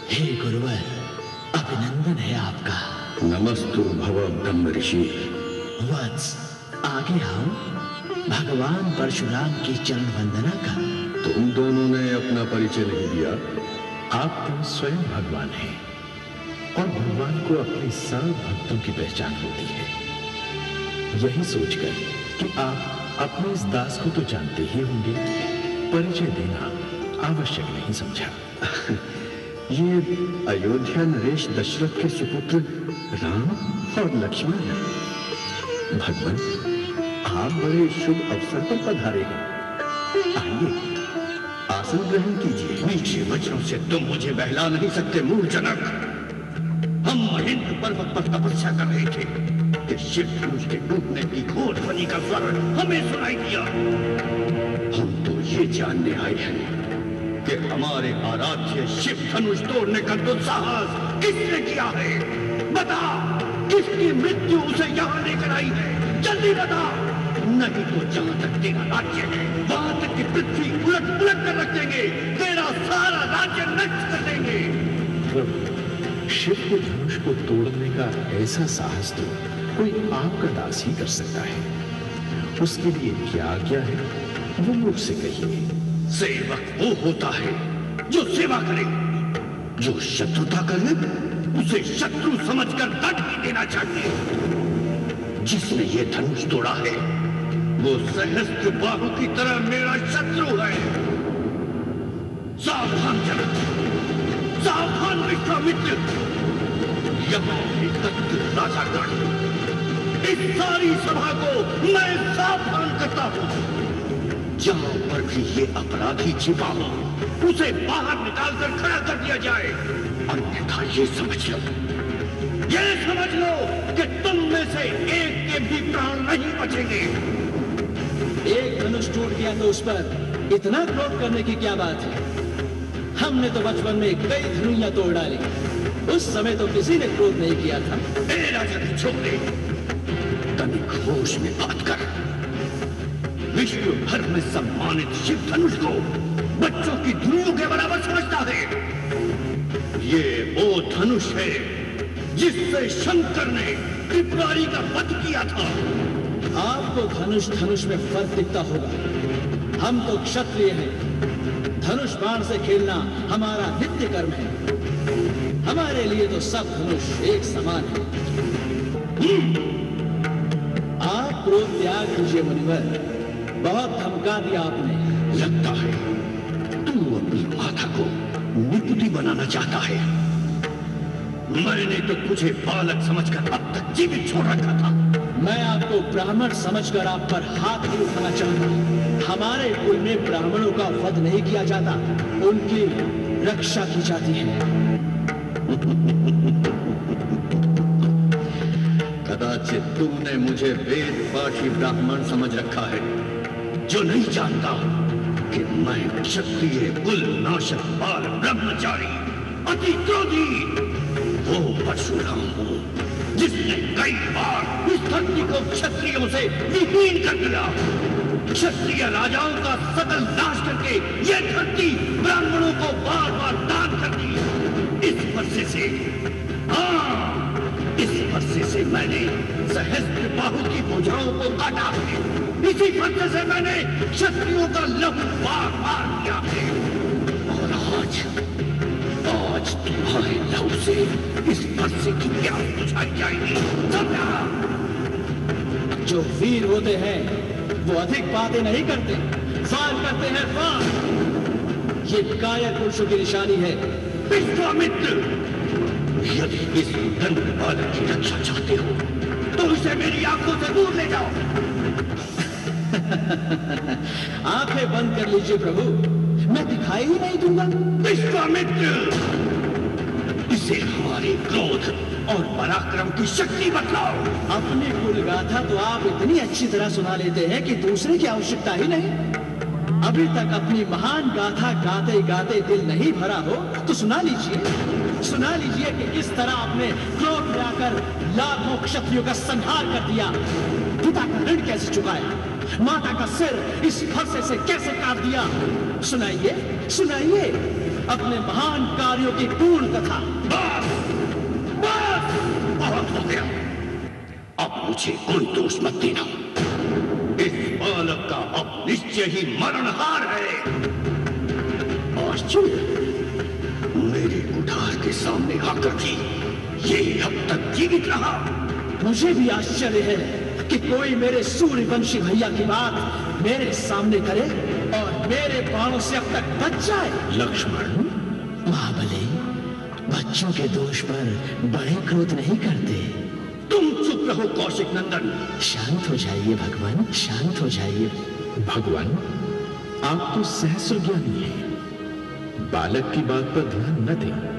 हे गुरुवर, अभिनंदन है आपका। नमस्तु भव ब्रह्म ऋषि। वत्स, आगे आओ, भगवान परशुराम की चरण वंदना कर। तुम दोनों ने अपना परिचय नहीं दिया। आप तो स्वयं भगवान हैं और भगवान को अपने सब भक्तों की पहचान होती है। यही सोचकर कि आप अपने इस दास को तो जानते ही होंगे, परिचय देना आवश्यक नहीं समझा। ये अयोध्या नरेश दशरथ के सुपुत्र राम और लक्ष्मण हैं। भगवान, आप बड़े शुभ अवसर पर पधारे हैं। आइए, आसन ग्रहण कीजिए। मीठे वचनों से तुम मुझे बहला नहीं सकते मूर्खजनक। हम महेंद्र पर्वत पर तपस्या कर रहे थे कि शिव धनुष के टूटने की घोर ध्वनि का स्वर हमें सुनाई दिया। हम तो ये जानने आए हैं कि हमारे आराध्य शिव धनुष तोड़ने का दुस्साहस किसने किया है। बता, किसकी मृत्यु उसे यहाँ लेकर आई है? जल्दी बता, नहीं तो जहाँ तक तेरा राज्य है वहां तक की पृथ्वी उलट पुलट कर रख देंगे, तेरा सारा राज्य नष्ट कर देंगे। प्रभु, शिव के धनुष को तोड़ने का ऐसा साहस तो कोई आपका दास ही कर सकता है। उसके लिए क्या आज्ञा है वो मुझसे कहिए। सेवक वो होता है जो सेवा करे, जो शत्रुता करे उसे शत्रु समझकर दंड भी देना चाहिए। जिसने ये धनुष तोड़ा है वो सहस्त्र बाहु की तरह मेरा शत्रु है। सावधान जनक, सावधान विश्वामित्र। यहाँ एकत्र राजागण, इस सारी सभा को मैं सावधान करता हूँ। जहां पर भी ये अपराधी छिपा हो उसे बाहर निकालकर खड़ा कर दिया जाए, अन्यथा ये समझ लो कि तुम में से एक के भी प्राण नहीं बचेंगे। एक धनुष टूट गया तो उस पर इतना क्रोध करने की क्या बात है? हमने तो बचपन में कई धनुइयां तोड़ डाली, उस समय तो किसी ने क्रोध नहीं किया था। राजा के छोटे तनिक होश में बात कर। विश्व भर में सम्मानित शिव धनुष को बच्चों की धुनियों के बराबर समझता है। ये वो धनुष है जिससे शंकर ने त्रिपुरारी का वध किया था। आपको धनुष धनुष में फर्क दिखता होगा, हम तो क्षत्रिय हैं। धनुष बाण से खेलना हमारा नित्य कर्म है। हमारे लिए तो सब धनुष एक समान है। आप क्रोध त्याग कीजिए मुनिवर, बहुत धमका दिया आपने। लगता है तू अपनी माता को निपुति बनाना चाहता है। मैंने तो तुझे बालक समझकर अब तक जीवित छोड़ रखा था। मैं आपको ब्राह्मण समझकर आप पर हाथ नहीं उठाना चाहता। हमारे कुल में ब्राह्मणों का वध नहीं किया जाता, उनकी रक्षा की जाती है। कदाचित तुमने मुझे वेद पाठी ब्राह्मण समझ रखा है, जो नहीं जानता कि मैं क्षत्रिय कुल नाशक बाल ब्रह्मचारी अति क्रोधी वो परशुराम हूँ जिसने कई बार इस धरती को क्षत्रियों से विहीन कर दिया। क्षत्रिय राजाओं का सकल नाश करके ये धरती ब्राह्मणों को बार बार दान कर दी। इस वर्षे से, हाँ, इस वर्षे से मैंने सहस्त्र बाहु की भुजाओं को काटा है। इसी वर्षे से मैंने क्षत्रियों का लहू बार बार लिया है। और आज तुम्हारे लहू से इस वर्षे की प्यास बुझाई जाएगी। समझा? जो वीर होते हैं वो अधिक बातें नहीं करते, वार करते हैं वार। ये कायर पुरुषों की निशानी है। विश्वामित्र, यदि इस दंड बालक की रक्षा चाहते हो तो इसे मेरी आंखों से दूर ले जाओ। आंखें बंद कर लीजिए प्रभु, मैं दिखाई ही नहीं दूंगा। विश्वामित्र, इसे हमारे क्रोध और पराक्रम की शक्ति बतलाओ। अपनी कुल गाथा तो आप इतनी अच्छी तरह सुना लेते हैं कि दूसरे की आवश्यकता ही नहीं। अभी तक अपनी महान गाथा गाते गाते दिल नहीं भरा हो तो सुना लीजिए कि किस तरह आपने क्रोध में आकर लाखों क्षत्रियों का संहार कर दिया, पिता का ऋण कैसे चुकाया, माता का सिर इस फरसे से कैसे काट दिया। सुनाइए। अपने महान कार्यों की पूर्ण कथा। बस बस, बहुत हो गया। अब मुझे कोई दोष मत देना। इस बालक का अब निश्चय ही मरणहार है। आश्चर्य, मेरे कुठार के सामने आकर भी ये अब तक जीवित रहा। मुझे भी आश्चर्य है कि कोई मेरे सूर्यवंशी भैया की बात मेरे सामने करे और मेरे बाणों से अब तक बच जाए। लक्ष्मण, महाबली, बच्चों के दोष पर बड़े क्रोध नहीं करते। तुम चुप रहो कौशिक नंदन। शांत हो जाइए भगवान, शांत हो जाइए। भगवान, आप तो सहस्र ज्ञानी हैं। बालक की बात पर ध्यान न दें।